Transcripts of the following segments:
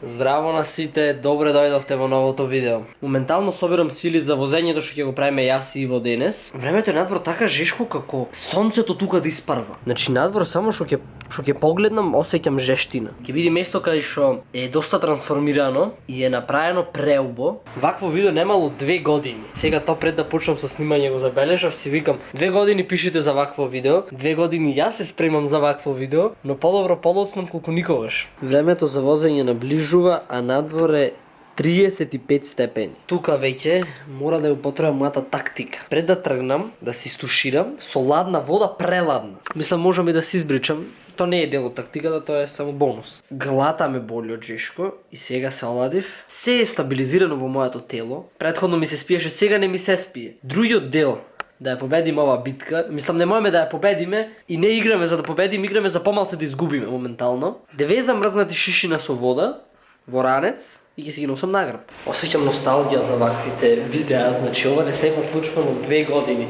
Здраво на сите, добре дојдовте во новото видео. Моментално собирам сили за возењето што ќе го правиме јас и Иво денес. Времето е надвор така жешко како сонцето тука да испарва. Значи надвор само што ќе погледнам осеќам жештина. Ќе биде место каде што е доста трансформирано и е направено преубо. Вакво видео немало 2 години. Сега то пред да почнам со снимање го забележав, си викам 2 години пишете за вакво видео, 2 години јас се спремам за вакво видео, но подобро подоцнам колку никогаш. Времето за возење наближува, а надвор е 35 степени. Тука веќе мора да ја употребам мојата тактика. Пред да тргнам, да се истуширам со ладна вода, преладна. Мислам можам и да се избричам. То не е дел од тактиката, тоа е само бонус. Глата ме боли од жешко и сега се оладив. Се е стабилизирано во моето тело. Претходно ми се спиеше, сега не ми се спие. Другиот дел да ја победиме оваа битка, мислам не можеме да ја победиме и не играме за да победиме, играме за помалце да изгубиме моментално. Да везам мрзнати шишина со вода во ранец и ќе си ги носам наград. Осеќам носталгија за ваквите видеа, значи ова не се има случвано 2 години.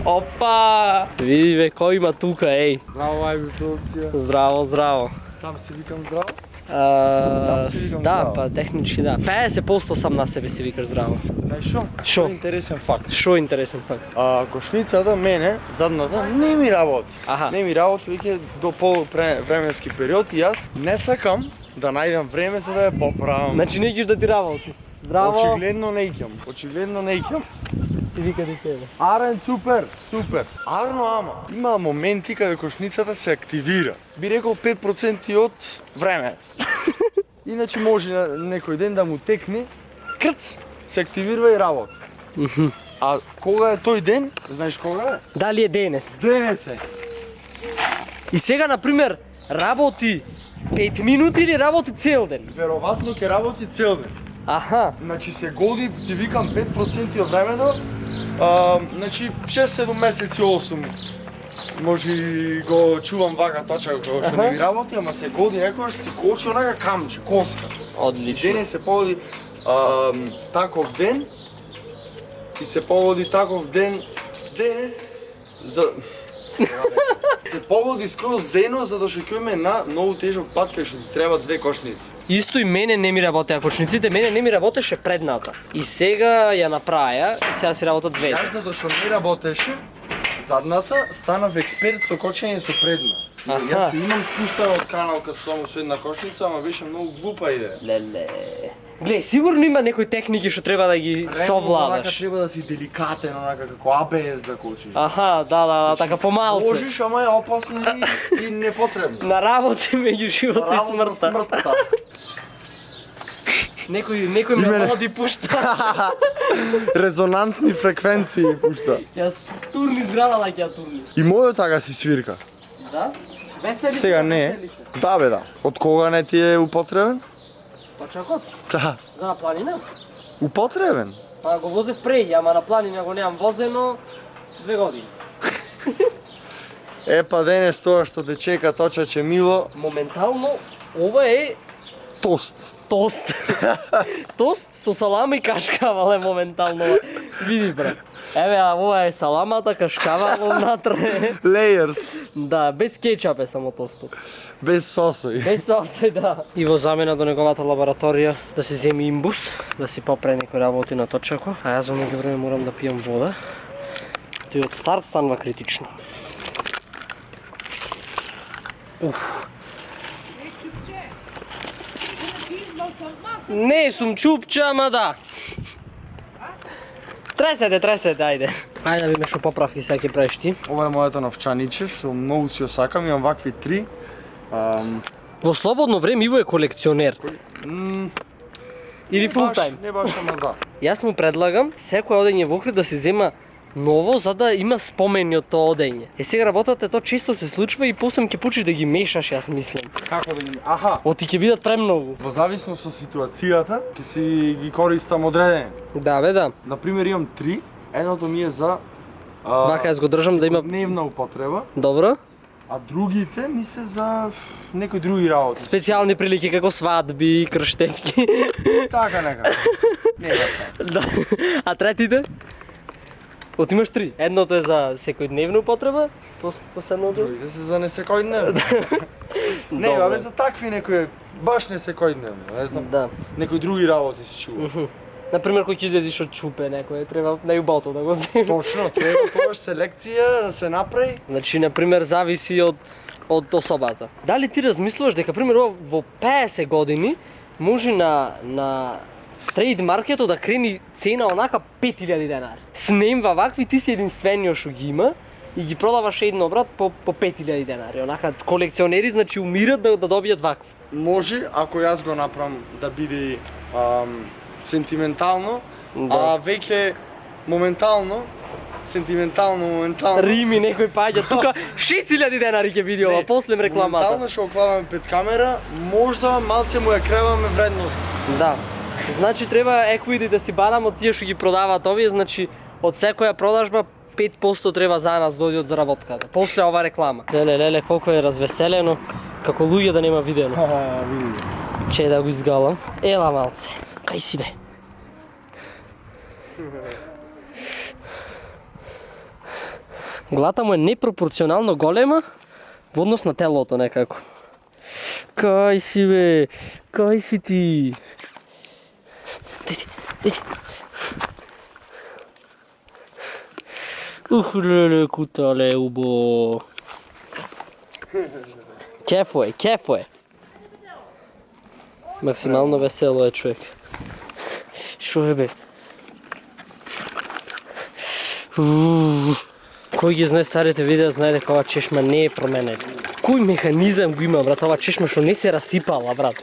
Опа! Види бе, кој има тука, еј. Здраво, Ајби продукција. Здраво, здраво. Сам си викам здраво? Да, здраво. па технички да. 50% сам на себе си викаш здраво. Кај шо? Шо? Интересен факт. Шо интересен факт? Кошницата мене, задната, не ми работи. Аха. Не ми работи веќе до временски период и јас не сакам да најдам време за да ја поправам. Значи не ќеш да ти работи. Здраво. Очигледно не ќам. Очигледно не ќам. Ти вика ти тебе. Арен супер, супер. Арно ама. Има моменти каде кошницата се активира. Би рекол 5% од време. Иначе може некој ден да му текне, крц, се активира и работи. А кога е тој ден? Знаеш кога е? Дали е денес? Денес е. И сега, например, работи 5 минути или работи цел ден? Веројатно ќе работи цел ден. Аха. Значи се годи, ти викам 5% од времето, значи 6-7 месеци 8. Може и го чувам вака точка кога што не ми работи, ама се годи некојаш си кочи онака камче, коска. Одлично. Денес се поводи таков ден и се поводи таков ден денес за се поводи скроз дено за да што ќе имаме на многу тежок пат кај што ти треба 2 кошници. Исто и мене не ми работеа кошниците, мене не ми работеше предната. И сега ја направија и сега си работат двете. Јас затоа што не работеше, задната станав експерт со кочење со предна. Аха. Јас си имам спуштена од каналка само со една кошница, ама беше многу глупа идеја. Леле. Глеј, сигурно има некои техники што треба да ги Онака совладаш. треба да си деликатен, онака како ABS да кочиш. Аха, да, така помалце. Можеш, ама е опасно и непотребно. На работа меѓу живот и смртта. смртта. Некој ме Имене. води пушта. Резонантни фреквенции пушта. Јас турни зграда да ќе ја турни. И мојот така си свирка. Да? Весели се, Сега не е. весели се. Да бе да. Од кога не ти е употребен? Точакот? Да. За на планина? Употребен? Па го возев преѓи, ама на планина го немам возено 2 години. Па денес тоа што те чека точаче мило, Моментално ова е тост. тост. Тост со салама и кашкавал е моментално. Види бре. Еве, а ова е саламата, кашкавал внатре. Layers. Да, без кетчап е само тостот. Без сосој. Без сосе, да. И во замена до неговата лабораторија да се земи имбус, да си попре некои работи на точако. А јас во меѓувреме морам да пијам вода. Тој од старт станува критично. Не сум чупче, ама да. Тресете, ајде. Ајде да видиме што поправки сега ќе правиш ти. Ова е моето новчаниче, што многу си ја сакам, имам вакви 3. Во слободно време Иво е колекционер. Или фул тајм. Не баш, ама да. Јас му предлагам секој одење во Охрид да се зема ново за да има спомени од тоа одење. Сега работата тоа често се случува и после ќе почнеш да ги мешаш, јас мислам. Како да ги... Аха. Ти ќе бидат премногу. Во зависност со ситуацијата, ќе си ги користам одредени. Да бе, да. Например, имам 3. Едното ми е за Вака јас го држам да има дневна употреба, добро. а другите ми се за некои други работи. Специјални прилики како свадби, крштевки. Така некако. Не баш така. Да. А третите? Отимаш 3. Едното е за секојдневна употреба, последното... Другите се за несекојдневно. Не, Добро. бе, за такви некои баш несекојдневно, не знам. Да. Некои други работи се чува. Например, кој ќе излезеш од чупе некој, треба најубавото да го земе. Точно, треба тогаш селекција да се направи. Значи, например, зависи од особата. Дали ти размислуваш дека, пример, во 50 години може на трейд маркетот да крени цена онака 5000 денари. Снемва вакви, ти си единствениот што ги има и ги продаваш едно брат по 5000 денари. Онака колекционери, значи умират да добијат вакви. Може, ако јас го направам да биде сентиментално, Да. а веќе моментално, моментално. Рими некој паѓа тука 6000 денари ќе биде ова Не, после рекламата. Моментално што го клаваме пред камера, можда малце му ја креваме вредност. Да. Значи треба equity да си барам од тие што ги продаваат овие, значи од секоја продажба 5% треба за нас дојде од заработката. После ова реклама. Леле, колку е развеселено, како луѓе да нема видено. Види. Че да го изгалам. Ела малце. Кај си бе? Глата му е непропорционално голема во однос на телото некако. Кај си бе? Кај си ти? Дети. Леле, кутале, убо. Кефо е. Максимално весело е човек. Шо е бе? Кој ги знае старите видеа, знае дека ова чешма не е променена. Кој механизам го има, брат, ова чешма што не се расипала, брат.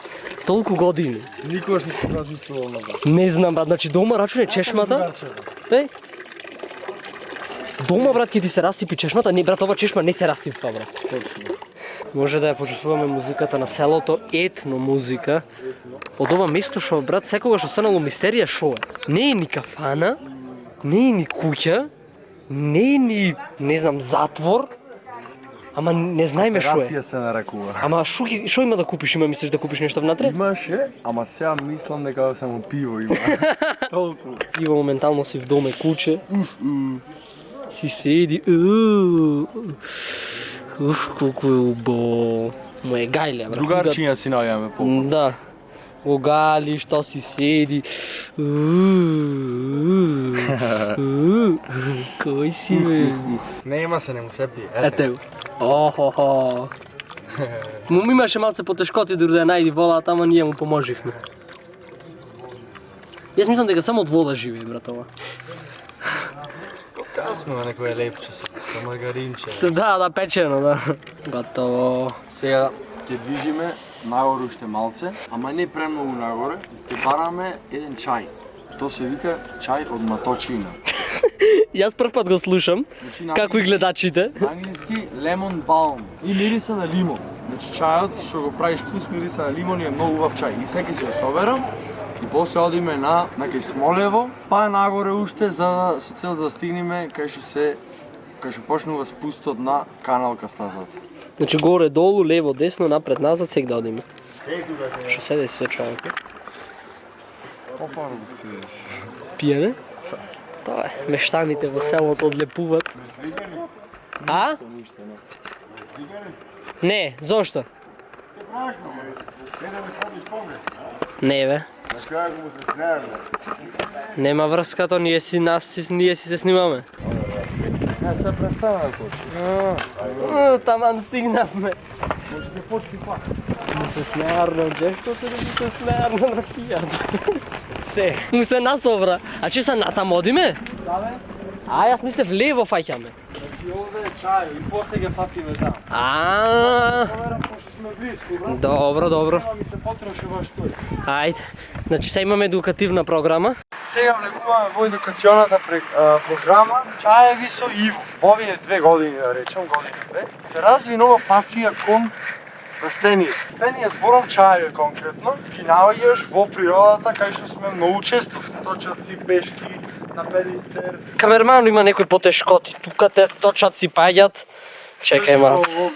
Толку години. Никогаш не сум размислувал на това. Не знам, брат, значи дома рачуне чешмата. Еј. Дома, брат, ќе ти се расипи чешмата. Не, брат, ова чешма не се расипа, брат. Може да ја почувствуваме музиката на селото, етно музика. Од ова место што, брат, секогаш останало мистерија шо е. Не е ни кафана, не е ни куќа, не е ни, не знам, затвор. Ама не знаеме шо е. Рација се нарекува. Ама шо има да купиш? Има мислиш да купиш нешто внатре? Имаше, ама сега мислам дека само пиво има. Толку. Ива моментално си в доме куче. Си седи. Колку е убаво. Му е гајле, брат. Другарчиња си најаме по. Да. Го гали, што си седи. Кој си бе? Нема се, не му се пие. Ете го. Охо-хо. Му имаше малце потешкоти дори да ја најди волата, ама ние му поможивме. Јас мислам дека само од вода живее, брат, ова. Касно на некој лепче со маргаринче. Да, печено, да. Готово. Сега ќе движиме нагоре уште малце, ама не премногу нагоре. Ќе бараме еден чај. Тоа се вика чај од маточина. Јас прв пат го слушам, како и гледачите. На англиски lemon balm и мириса на лимон. Значи чајот што го правиш плюс мириса на лимон е многу убав чај. И сега ќе се соберам и после одиме на кај Смолево, па нагоре уште за со цел да стигнеме кај што почнува спустот на каналка стазата. Значи горе, долу, лево, десно, напред, назад, сега да одиме. Што се деси со човекот? Попарно се деси. Пиене? Тоа е, мештаните во селото одлепуваат. А? Не, зошто? Не бе. Нема врска, то ние си се снимаме. Не, се престана да почне. Таман стигнавме. Може да почне пак. Му се смеарно, джешто се да му се смеарно на хијада. Се, му се насобра. А че са натам одиме? Да бе. А, јас мислев лево фаќаме. Значи овде е чај и после ќе фатиме там. А, Пошто сме близко, брат. добро. Ама ми се потроши баш тој. Ајде. Значи сега имаме едукативна програма. Сега влегуваме во едукационата програма Чаеви со Иво. Овие 2 години, да речем, година 2, се разви нова пасија кон растенијата. Растенија зборам чаеви конкретно, ги наоѓаш во природата кај што сме многу често. Точаци, пешки, на Пелистер. Камерман има некои потешкоти. Тука те точат си паѓат. Чекај малце.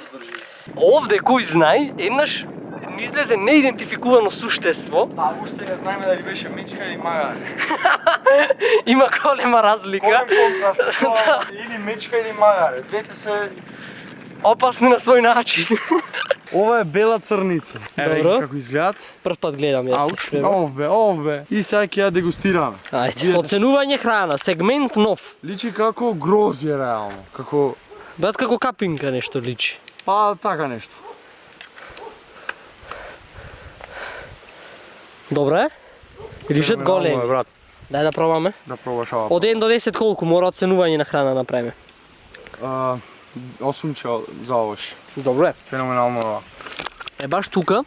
Овде кој знае, еднаш ни излезе неидентификувано суштество. Па уште не знаеме дали беше мечка или магаре. Има голема разлика. Голем контраст, тоа или мечка или магаре. Двете се Опасни на свој начин. ова е бела црница. Еве Добро. како изгледат. Прв пат гледам јас. Ауч, ов бе. И сега ќе ја дегустираме. Ајде, оценување храна, сегмент нов. Личи како грозје реално, како Брат, како капинка нешто личи. па така нешто. Добро е? Ришат Феноменално е, големи. брат. Дај да пробаме. Да пробаш ова. Од 1 до 10 колку мора оценување на храна направиме? 8 че за овош. Добро е. Феноменално ова. Е баш тука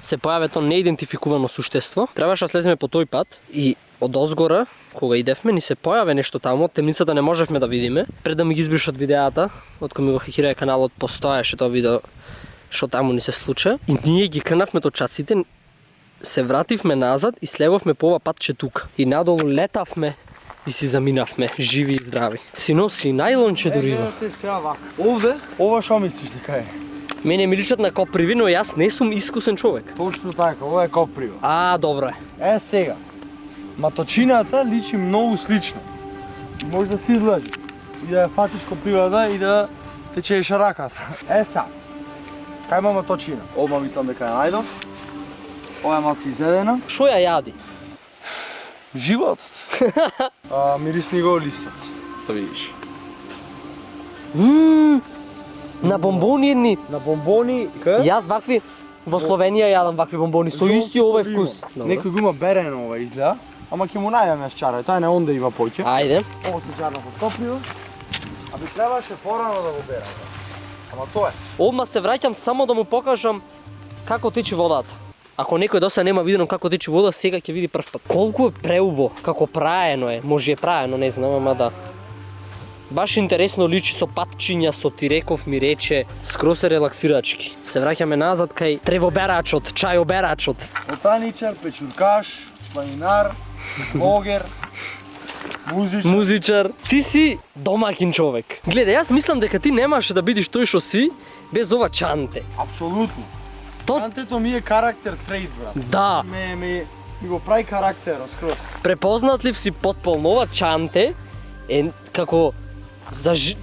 се појави тоа неидентификувано суштество. Требаше да слеземе по тој пат и од озгора, кога идевме, ни се појави нешто таму, од темницата не можевме да видиме. Пред да ми ги избришат видеата, од кога ми го хакираја каналот, постоеше тоа видео што таму ни се случи. И ние ги крнавме точаците, се вративме назад и слеговме по ова патче тука. И надолу летавме и си заминавме, живи и здрави. Си носи најлонче до риба. Гледате сега вака. Овде, ова што мислиш дека е? Мене ми личат на коприви, но јас не сум искусен човек. Точно така, ова е коприва. А, добро е. Е сега. Маточината личи многу слично. Може да си излежи. И да ја фатиш копривата и да те чееш раката. Е са. Кај има маточина? Ова мислам дека ја најдов. Ова е малци изедена. Шо ја јади? Животот. Мирисни го листот. Да видиш. На бомбони едни. На бомбони, кај? Јас вакви во Словенија јадам вакви бомбони со исти овој вкус. Некој го има берено ова изгледа. Ама ќе му најдеме чара, тај не онде има поќе. Ајде. Ово се чарна под топливо. А би требаше порано да го берам. Ама тоа е. Одма се враќам само да му покажам како тече водата. Ако некој доса нема видено како тече вода, сега ќе види прв пат. Колку е преубо, како праено е. Може е праено, не знам, ама да. Баш интересно личи со патчиња, со тиреков ми рече, скроз е релаксирачки. Се враќаме назад кај тревоберачот, чајоберачот. Ботаничар, печуркаш, планинар, блогер, музичар. Музичар. Ти си домакин човек. Гледај, јас мислам дека ти немаше да бидиш тој што си без ова чанте. Апсолутно. То- Чантето ми е карактер трейд, брат. Да, Ми го прави карактерот скроз. препознатлив си потполно. Ова чанте е како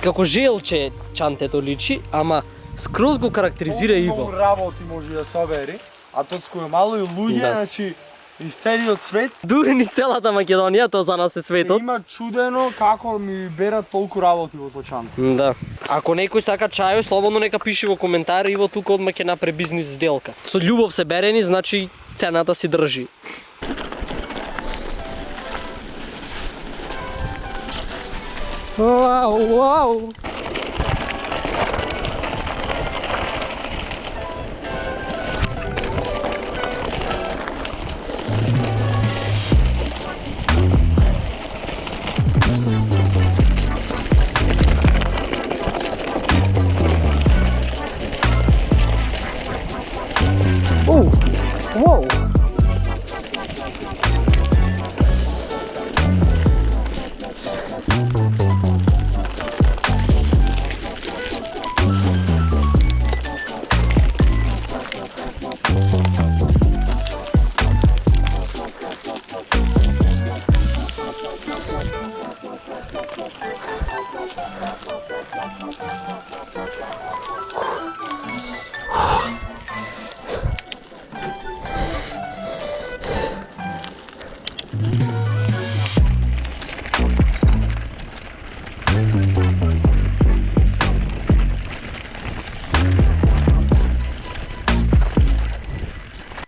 како желче чантето личи, ама скроз го карактеризира Иво. Многу работи може да се обери, а тоцко е мало и луѓе, Да. значи из целиот свет. Дури низ целата Македонија, тоа за нас е светот. Има чудено како ми берат толку работи во тој чант. Да. Ако некој сака чајо, слободно нека пише во коментар, Иво тука одма ќе направи бизнис сделка. Со љубов се берени, значи цената си држи. Вау, вау. Воу.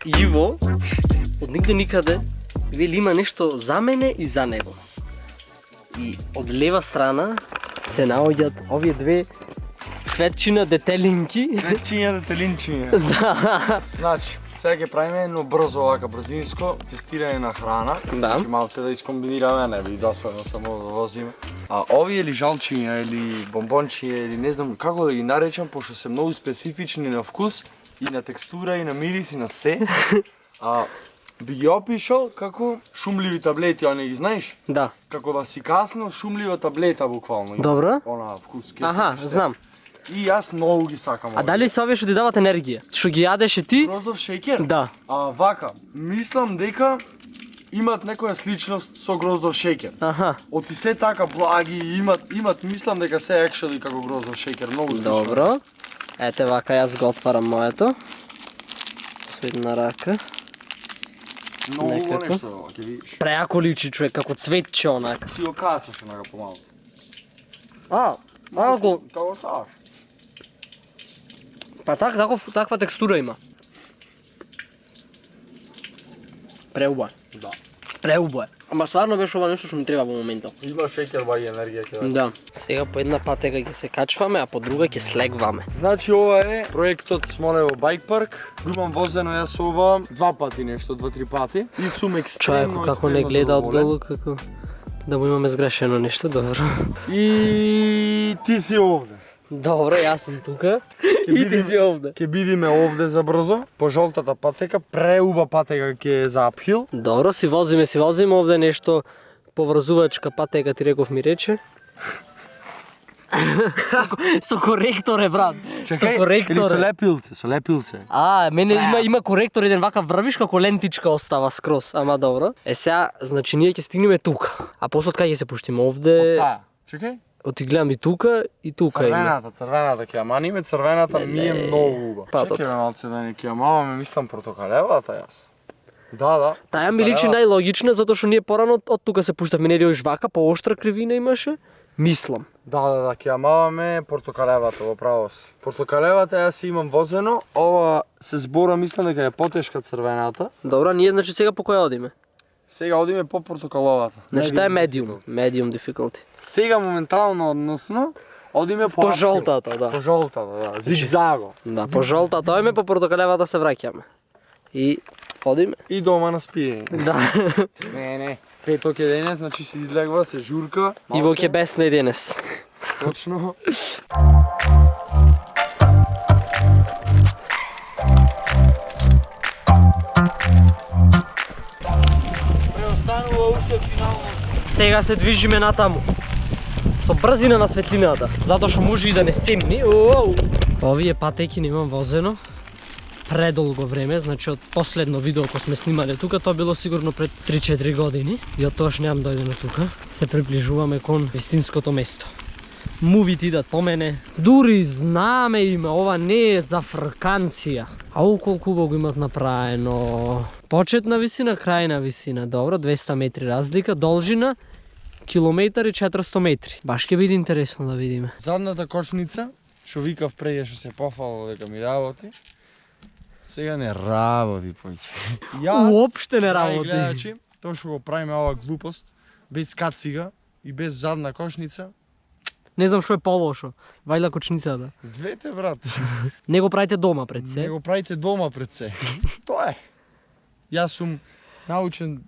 Иво, од нигде никаде, вели има нешто за мене и за него. И од лева страна се наоѓаат овие две цветчина детелинки. Цветчиња, детелинчиња. Да. Значи, сега ќе правиме едно брзо овака брзинско тестирање на храна. Да. Значи, малце да искомбинираме, не би досадно само да возиме. А овие лижалчиња или бомбончиња или не знам како да ги наречам, пошто се многу специфични на вкус и на текстура и на мирис и на се. Би ги опишал како шумливи таблети, они ги знаеш? Да. Како да си каснал шумлива таблета буквално. Добро. Она вкус. Аха, знам. И јас многу ги сакам. А дали се овие што ти дават енергија? Што ги јадеш и ти? Гроздов шеќер? Да. Вака, мислам дека имат некоја сличност со гроздов шеќер. Аха. Оти се така благи, имат мислам дека се екшели како гроздов шеќер, многу слично. Добро. Ете вака јас го отварам моето. Со една рака. Многу некако. нешто, ќе видиш. Преако личи човек, како цветче онака. Си го касаш онака помалку. Малко, Како саш? па таква текстура има. Преубаво. Да. Преубаво е. Ама стварно беше ова нешто што ми треба во моментот. Има шеќер, баги енергија ќе даде. Да. Сега по една патека ќе се качваме, а по друга ќе слегваме. Значи ова е проектот Смолево Байк парк. Го имам возено јас ова 2 пати нешто, 2-3 пати. И сум екстремно, Човеко како не гледа од долу, како да му имаме сгрешено нешто, добро. И ти си овде. Добро, јас сум тука. Ќе И ти си овде. Ќе бидиме овде за брзо, по жолтата патека, преуба патека ќе е за апхил. Добро, си возиме овде нешто поврзувачка патека, ти реков ми рече. Со коректор е, брат. Со или коректор со е. лепилце, со лепилце. Мене има коректор, еден вака врвиш како лентичка остава скрос, ама добро. Сега, значи ние ќе стигнеме тука. А после од кај ќе се пуштиме овде? Таа. Чекај. Оти гледам и тука има. Црвената ќе маниме, црвената ми е многу убава. Патот. Чекај малце да не ќе маваме, мислам портокалевата јас. Да. Таја ми личи најлогична, затоа што ние порано од тука се пуштавме, не још вака, пооштра кривина имаше. Мислам. Да, ќе ја маваме портокалевата, во право си. Портокалевата јас имам возено, ова се збора мислам дека е потешка црвената. Добро, ние значи сега по која одиме? Сега одиме по портокаловата. Значи таа е medium difficulty. Сега моментално односно одиме по По апхил. жолтата, да. По жолтата, да. Зигзаго. Да, по жолтата одиме, по портокалевата се враќаме. И одиме. И дома на спиење. Да. Не. Петок е денес, значи се излегва, се журка. Иво ќе бесна и денес. Точно. Преостанува уште финално. Сега се движиме натаму. Со брзина на светлината, затоа што може и да не стемни. Овие патеки не имам возено предолго време, значи од последно видео кога сме снимале тука, тоа било сигурно пред 3-4 години и од тоаш немам дојдеме тука. Се приближуваме кон вистинското место. Мувите идат по мене. Дури знаме име, ова не е за фрканција. Ау колку убаво го имат направено. Почетна висина, крајна висина. Добро, 200 метри разлика, должина километар и 400 метри. Баш ќе биде интересно да видиме. Задната кочница, што викав преја што се пофало дека ми работи, сега не работи појќе. Уопште не работи. Гледачи, тоа што го правиме ова глупост, без кацига и без задна кочница, Не знам што е полошо. Вајла кочницата. двете брат. Не го правите дома пред Не се. го правите дома пред се. Тоа е. Јас сум научен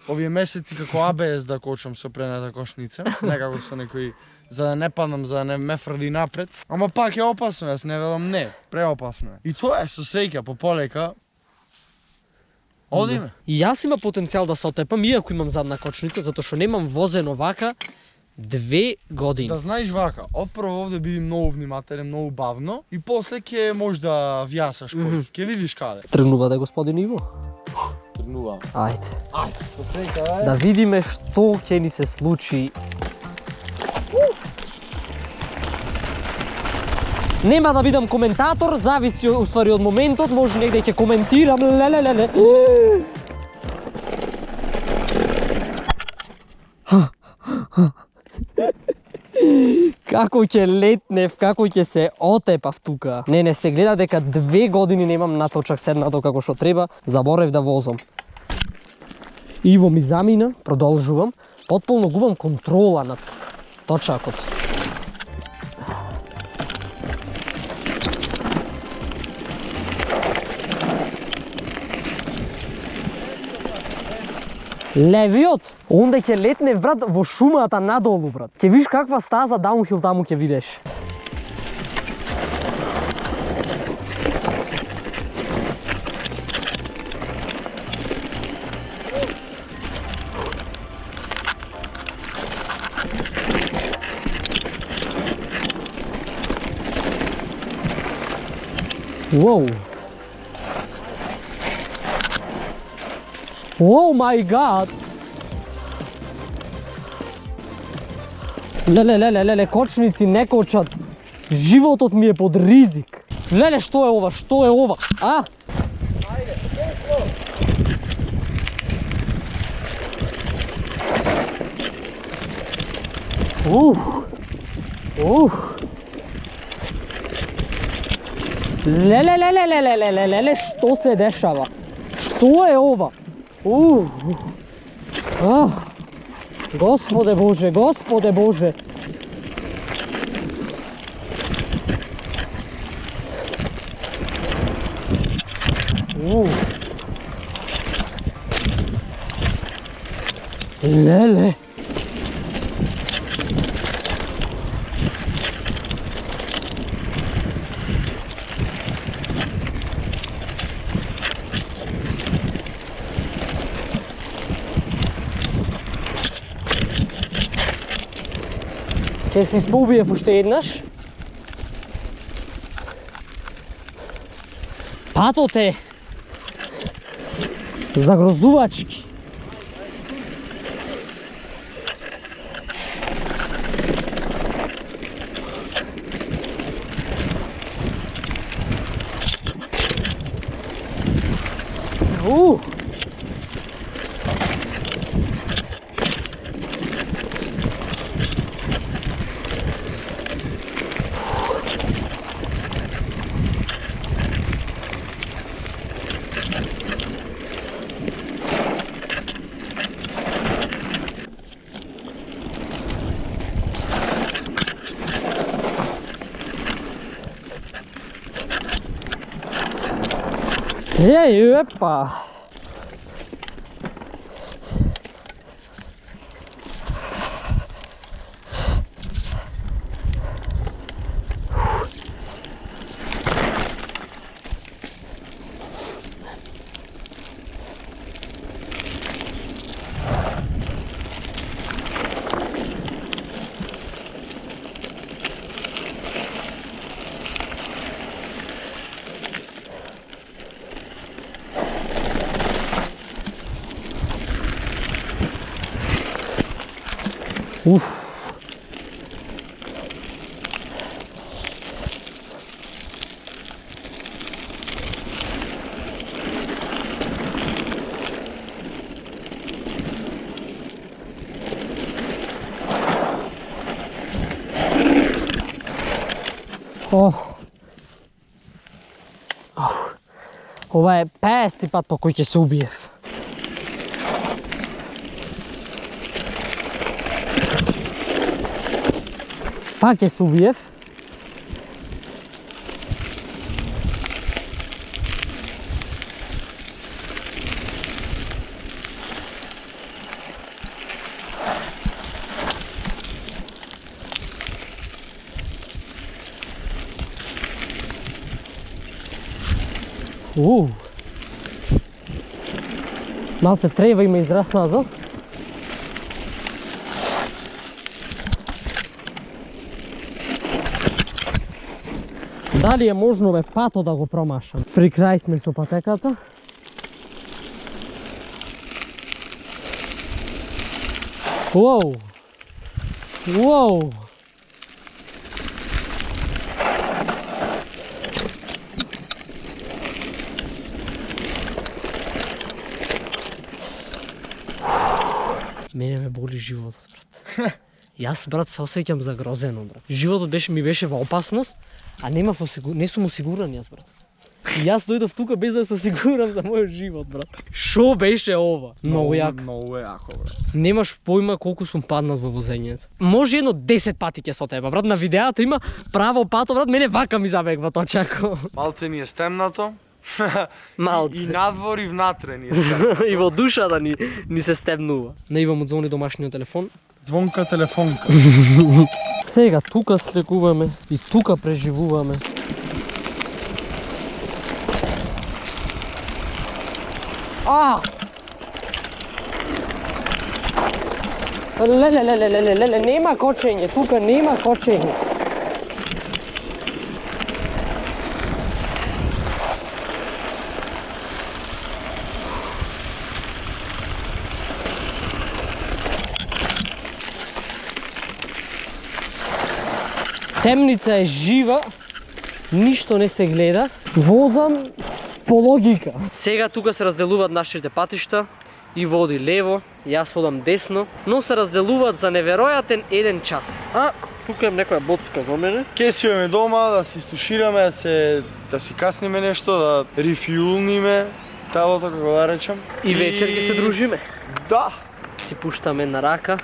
овие месеци како ABS да кочам со предната кошница, некако со некој за да не падам, за да не ме фрли напред. Ама пак е опасно, јас не велам не, преопасно е. И тоа е со среќа, по полека. Одиме. И јас има потенцијал да се отепам, иако имам задна кочница, затоа што немам возено вака 2 години. Да знаеш вака, отпрво овде биди многу внимателен, многу бавно и после ќе можеш да вјасаш повеќе. Ќе видиш каде. Тргнува да е господин Иво. Тргнувам. Ајде. Ајде, со среќа, Да видиме што ќе ни се случи. Нема да бидам коментатор, зависи уствари од моментот, може негде ќе коментирам. Лелелеле. Како ќе летнев, како ќе се отепав тука. Не, се гледа дека 2 години немам наточак седнато како што треба, заборев да возам. Иво ми замина, продолжувам, потполно губам контрола над точакот. Левиот, онде ќе летнев, брат, во шумата надолу, брат. Ќе видиш каква стаза даунхил таму ќе видиш. Wow. Oh my god. Леле, кочници не кочат. Животот ми е под ризик. Леле, што е ова? Што е ова? А? Ајде, тесно. Леле, што се дешава? Што е ова? Господе Боже, Господе Боже. Леле. Ќе се испубиев уште еднаш. Патот е загрозувачки. Епа! Ова е 50 пат по кој ќе се убиев. Пак ќе се убиев. Малце трева има израснато. Дали е можно бе пато да го промашам? При крај сме со патеката. Уоу! Уоу! Мене ме боли животот, брат. Јас, брат, се осеќам загрозено, брат. Животот ми беше во опасност, а не сум осигуран јас, брат. И јас дојдов тука без да се осигурам за мојот живот, брат. Шо беше ова? Многу јако. Многу јако, брат. Немаш појма колку сум паднат во возењето. Може едно 10 пати ќе се отеба, брат. На видеата има право пато, брат. Мене вака ми забегва точако. Малце ни е стемнато. Малце. И надвор и внатре ни е стемнато. И во душата ни се стемнува. Не Иво му звони домашниот телефон. Звонка телефонка. Сега тука слегуваме и тука преживуваме. Леле, нема кочење, тука нема кочење. Темница е жива, ништо не се гледа. Возам по логика. Сега тука се разделуваат нашите патишта и води лево, јас одам десно, но се разделуваат за неверојатен 1 час. А, тука е некоја боцка во мене. Ке си имаме дома, да си стушираме, да си касниме нешто, да рефюлниме талото, како да речем. И вечер ќе се дружиме. Да! Си пуштаме на рака.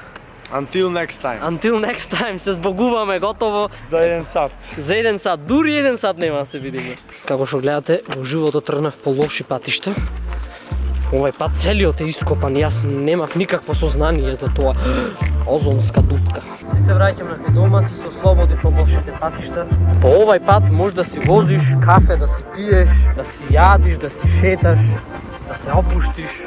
Until next time. Until next time, се збогуваме готово. За 1 сат. За 1 сат, дури 1 сат нема да се видиме. Како што гледате, во живото тргнав по лоши патишта. Овај пат целиот е ископан, јас немав никакво сознание за тоа. Озонска дупка. Си се враќам на дома, си се ослободив од лошите патишта. По овај пат може да си возиш кафе, да си пиеш, да си јадиш, да си шеташ, да се опуштиш.